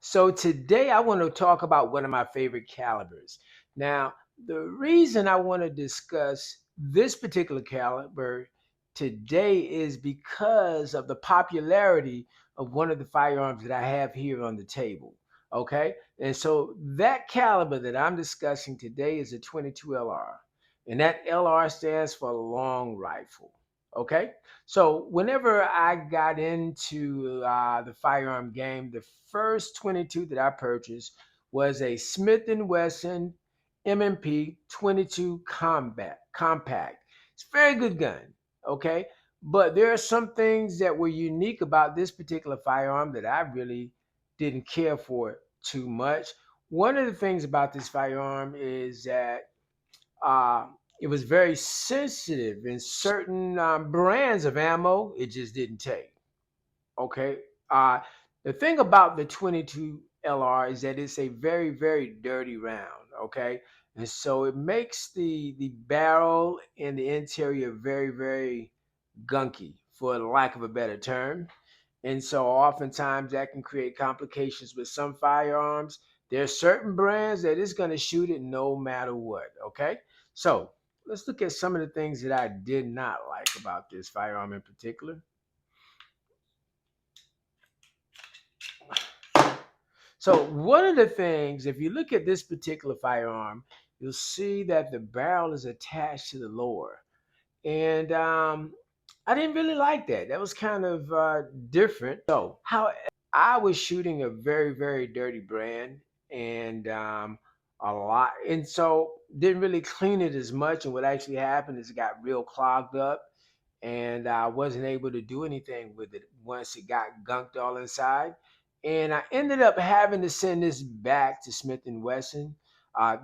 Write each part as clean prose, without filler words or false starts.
So today I want to talk about one of my favorite calibers. Now, the reason I want to discuss this particular caliber today is because of the popularity of one of the firearms that I have here on the table. Okay? And so that caliber that I'm discussing today is a 22 LR. And that LR stands for long rifle. Okay? So whenever I got into the firearm game, the first 22 that I purchased was a Smith& Wesson M&P 22 compact. It's a very good gun, okay? But there are some things that were unique about this particular firearm that I really didn't care for too much. One of the things about this firearm is that uh, it was very sensitive in certain brands of ammo. It just didn't take. Okay. Uh, the thing about the 22 LR is that it's a very, very dirty round. Okay. And so it makes the barrel and the interior very, very gunky, for lack of a better term. And so oftentimes that can create complications with some firearms. There are certain brands that is going to shoot it no matter what. Okay. So let's look at some of the things that I did not like about this firearm in particular. So one of the things, if you look at this particular firearm, you'll see that the barrel is attached to the lower. And I didn't really like that. That was kind of different. So, how I was shooting a very, very dirty brand and a lot, and so didn't really clean it as much. And what actually happened is it got real clogged up, and I wasn't able to do anything with it once it got gunked all inside. And I ended up having to send this back to Smith and Wesson.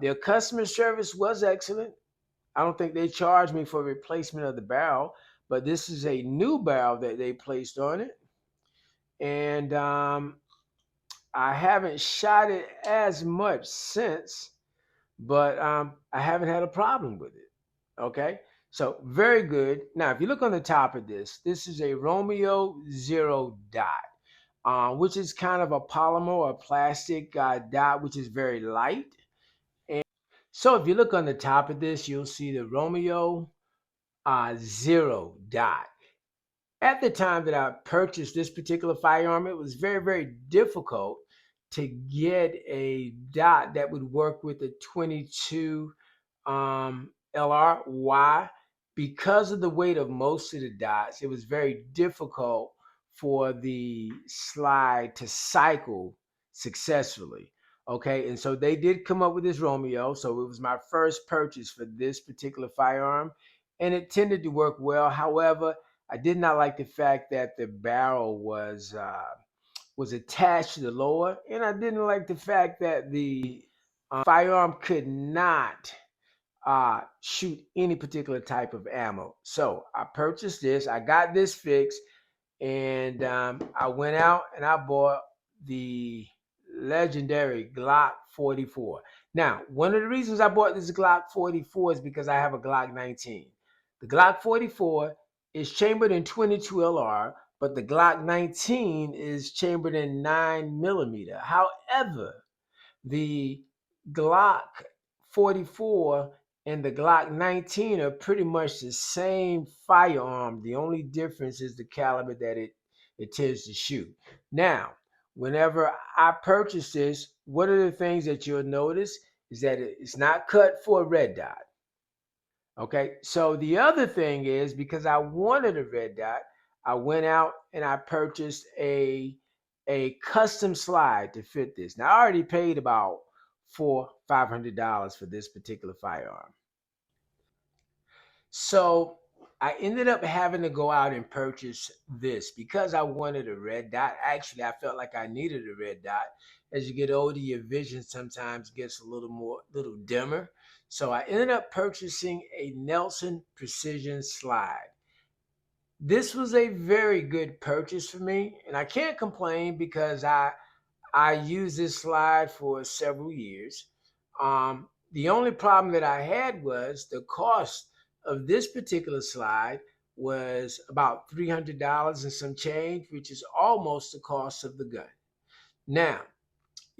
Their customer service was excellent. I don't think they charged me for replacement of the barrel, but this is a new barrel that they placed on it. And I haven't shot it as much since, but I haven't had a problem with it. Okay. So very good. Now, if you look on the top of this is a Romeo Zero dot, which is kind of a polymer or plastic dot, which is very light. And so if you look on the top of this, you'll see the Romeo Zero dot. At the time that I purchased this particular firearm, it was very, very difficult to get a dot that would work with the 22 LR. Why? Because of the weight of most of the dots, it was very difficult for the slide to cycle successfully. Okay, and so they did come up with this Romeo. So it was my first purchase for this particular firearm, and it tended to work well. However, I did not like the fact that the barrel was attached to the lower, and I didn't like the fact that the firearm could not shoot any particular type of ammo. So I purchased this. I got this fixed, and I went out and I bought the legendary Glock 44. Now, one of the reasons I bought this Glock 44 is because I have a Glock 19. The Glock 44 is chambered in 22 LR, but the Glock 19 is chambered in 9 millimeter. However, the Glock 44 and the Glock 19 are pretty much the same firearm. The only difference is the caliber that it tends to shoot. Now, whenever I purchase this, one of the things that you'll notice is that it's not cut for a red dot. Okay, so the other thing is because I wanted a red dot, I went out and I purchased a custom slide to fit this. Now I already paid about $500 for this particular firearm. So I ended up having to go out and purchase this because I wanted a red dot. Actually, I felt like I needed a red dot. As you get older, your vision sometimes gets little dimmer. So I ended up purchasing a Nelson Precision slide. This was a very good purchase for me, and I can't complain because I used this slide for several years. The only problem that I had was the cost of this particular slide was about $300 and some change, which is almost the cost of the gun. Now,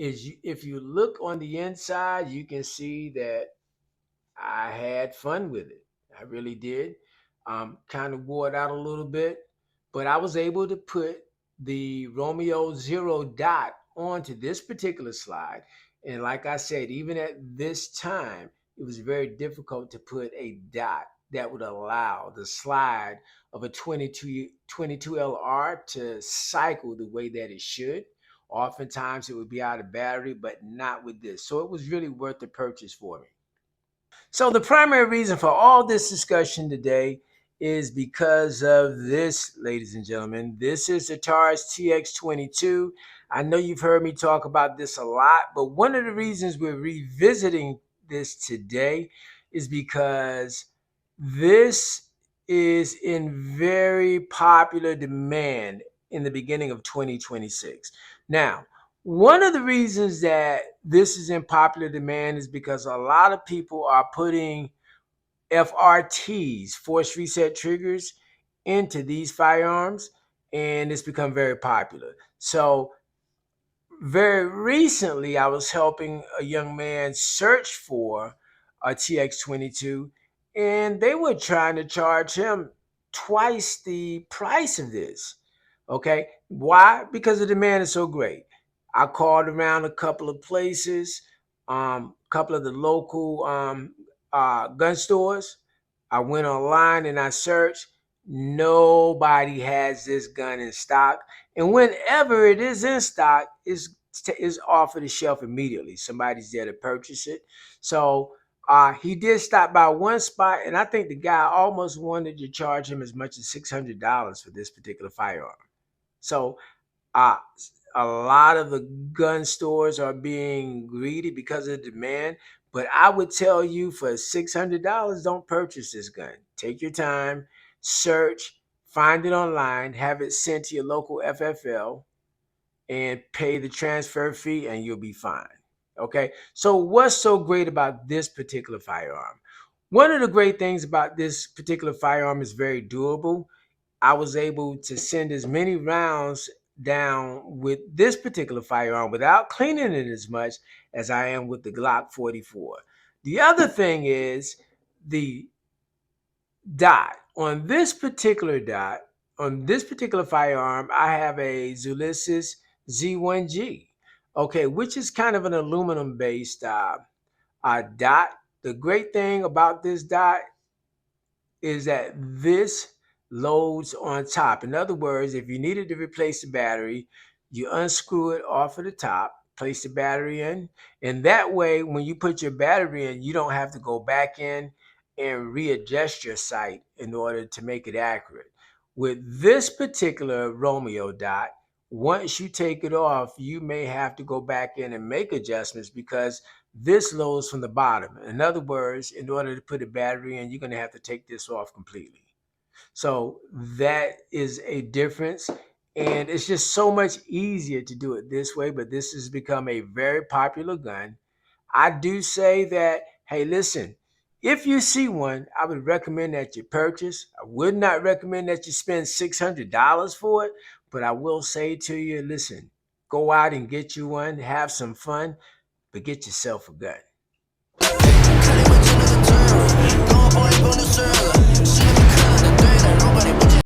if you look on the inside, you can see that I had fun with it. I really did. Kind of wore it out a little bit, but I was able to put the Romeo Zero dot onto this particular slide. And like I said, even at this time, it was very difficult to put a dot that would allow the slide of a 22 LR to cycle the way that it should. Oftentimes it would be out of battery, but not with this. So it was really worth the purchase for me. So, the primary reason for all this discussion today is because of this, ladies and gentlemen. This is the Taurus TX22. I know you've heard me talk about this a lot, but one of the reasons we're revisiting this today is because this is in very popular demand in the beginning of 2026. Now, one of the reasons that this is in popular demand is because a lot of people are putting FRTs, force reset triggers, into these firearms, and it's become very popular. So very recently, I was helping a young man search for a TX22, and they were trying to charge him twice the price of this. Okay, why? Because the demand is so great. I called around a couple of places, couple of the local gun stores. I went online and I searched. Nobody has this gun in stock, and whenever it is in stock, is off of the shelf immediately. Somebody's there to purchase it. So he did stop by one spot, and I think the guy almost wanted to charge him as much as $600 for this particular firearm. So uh, a lot of the gun stores are being greedy because of the demand. But I would tell you, for $600, don't purchase this gun. Take your time, search, find it online, have it sent to your local FFL, and pay the transfer fee, and you'll be fine. Okay. So, what's so great about this particular firearm? One of the great things about this particular firearm is very durable. I was able to send as many rounds down with this particular firearm without cleaning it as much as I am with the Glock 44. The other thing is the dot. On this particular firearm, I have a Zulisys Z1G, okay, which is kind of an aluminum based dot. The great thing about this dot is that this loads on top. In other words, if you needed to replace the battery, you unscrew it off of the top, place the battery in, and that way, when you put your battery in, you don't have to go back in and readjust your sight in order to make it accurate. With this particular Romeo dot, once you take it off, you may have to go back in and make adjustments because this loads from the bottom. In other words, in order to put a battery in, you're going to have to take this off completely. So that is a difference. And it's just so much easier to do it this way. But this has become a very popular gun. I do say that, hey, listen, if you see one, I would recommend that you purchase. I would not recommend that you spend $600 for it. But I will say to you, listen, go out and get you one, have some fun, but get yourself a gun.